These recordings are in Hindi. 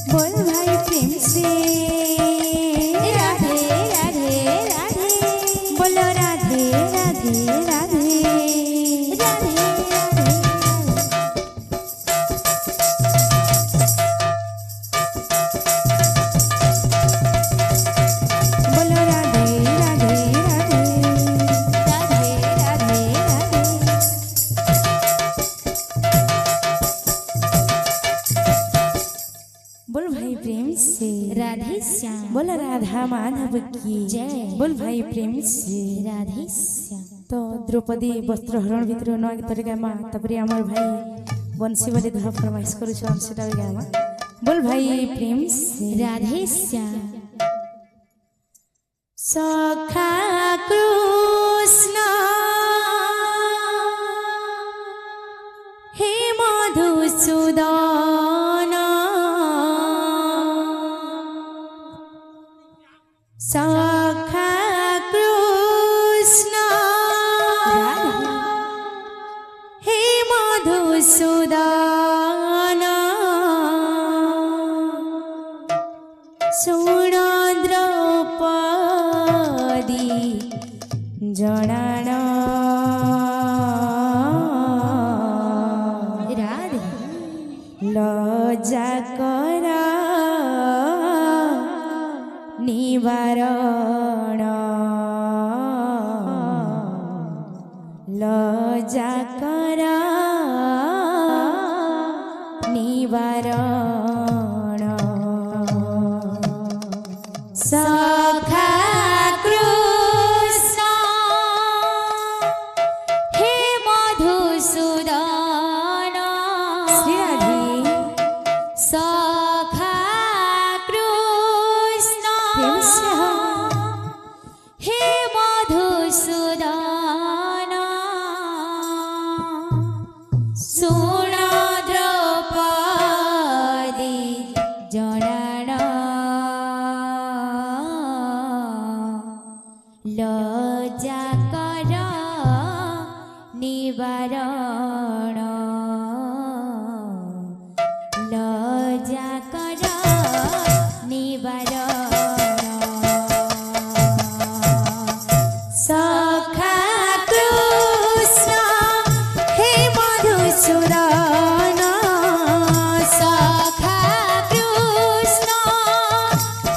बोल भाई प्रेम से राधे राधे राधे, बोलो राधे राधे राधे राधे बोलो राधे राधे राधे राधे राधे राधे। बोल भाई प्रेम से राधे श्याम, बोल राधा माधव की जय। बोल भाई प्रेम से राधे श्याम। तो द्रौपदी वस्त्रहरण भितर नुआ गीत गामा तापर आमर भाई बंशी वाली धर फरमाइश करुछन सेटा गामा। बोल भाई प्रेम से राधे श्याम। सखा कृष्ण हे मधुसूदन सखा कृष्ण हे मधुसूदन सुण द्रौपदी जनान राधे लज्जा कर निवारण लज्जा कर निवारण सखा कृष्ण हे मधुसूदन श्री राधे सखा कृष्ण प्रेम से हे मधुसूदन सुण द्रौपदी जनान लज्जा कर निवारण लज्जा कर निवारण सखा कृष्ण हे मधुसूदन सखा कृष्ण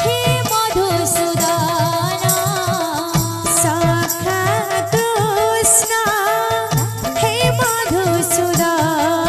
हे मधुसूदन सखा कृष्ण हे मधुसूदन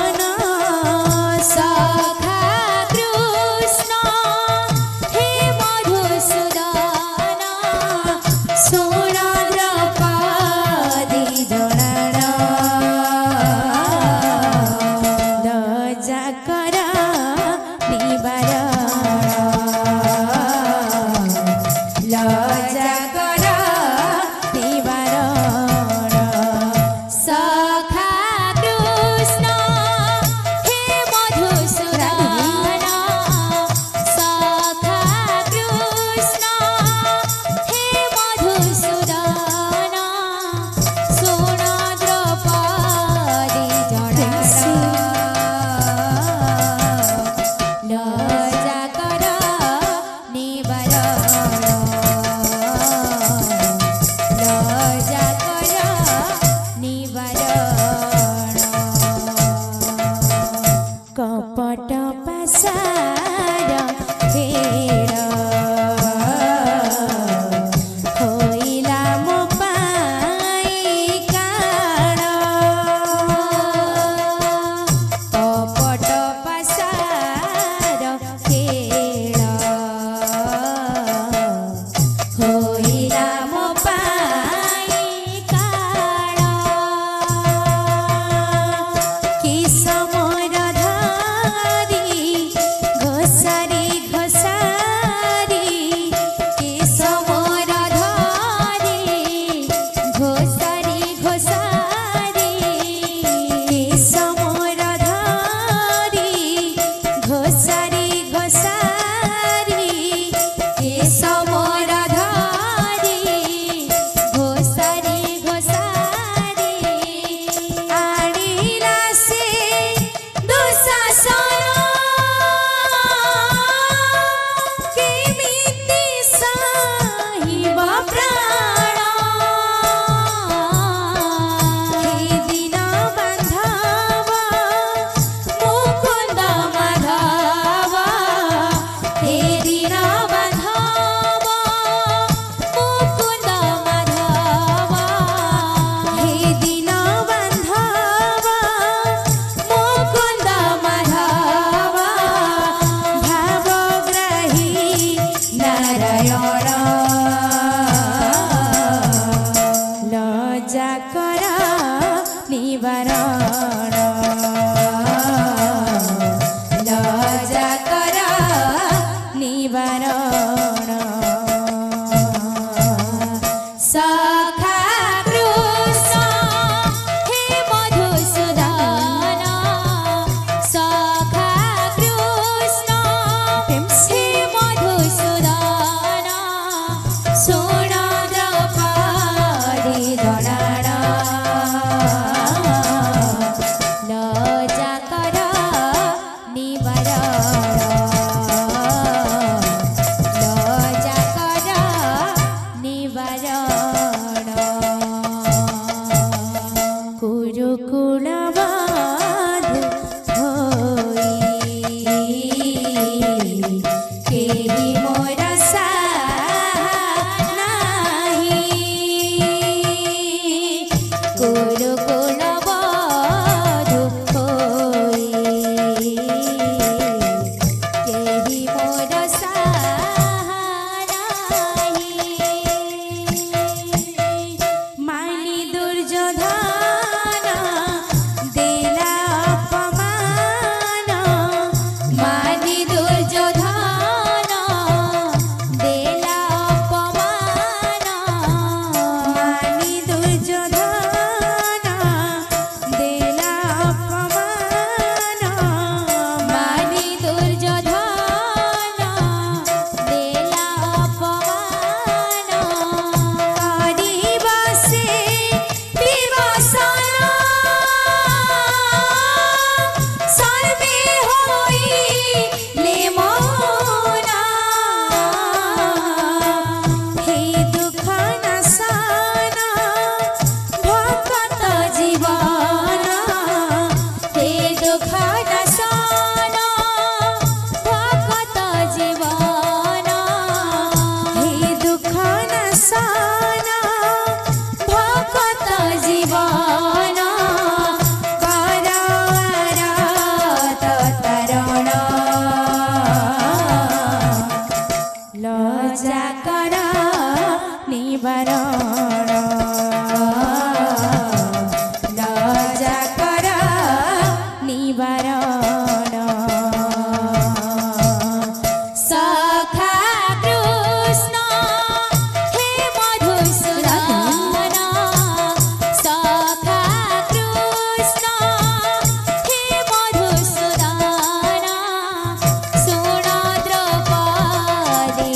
लज्जा कर निवारण सखा कृष्ण हे मधुसूदन सखा कृष्ण हे मधुसूदन सुन द्रौपदी दणाण लज्जा कर निवारण लज्जा कर निवारण कुरुकुल बाधु होई केही मोर साहा नाही कुरुकुल बधू होई केही मोर साहा नाही मानी दुर्योधन देला अपमान मानी दुर्योधन देला अपमान मानी दुर्योधन देला अपमान मानी दुर्योधन देला अपमान हरिवसे विवसन सर्वे होइले मौना हे दुख नसन भक्त जीवन हे दुख नसन भक्त जीवन हे दुख नसन भक्त जीवन करत तरण लज्जा कर निवारण लज्जा कर निवारण सखा कृष्ण हे मधुसूदन सखा कृष्ण हे मधुसूदन सुन द्रौपदी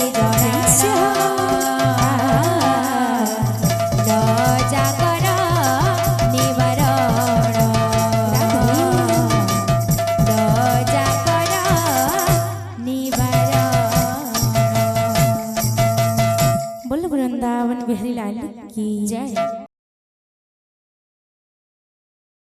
लज्जा कर निवारण लज्जा कर निवारण बोल वृंदावन बिहारी लाल की जय।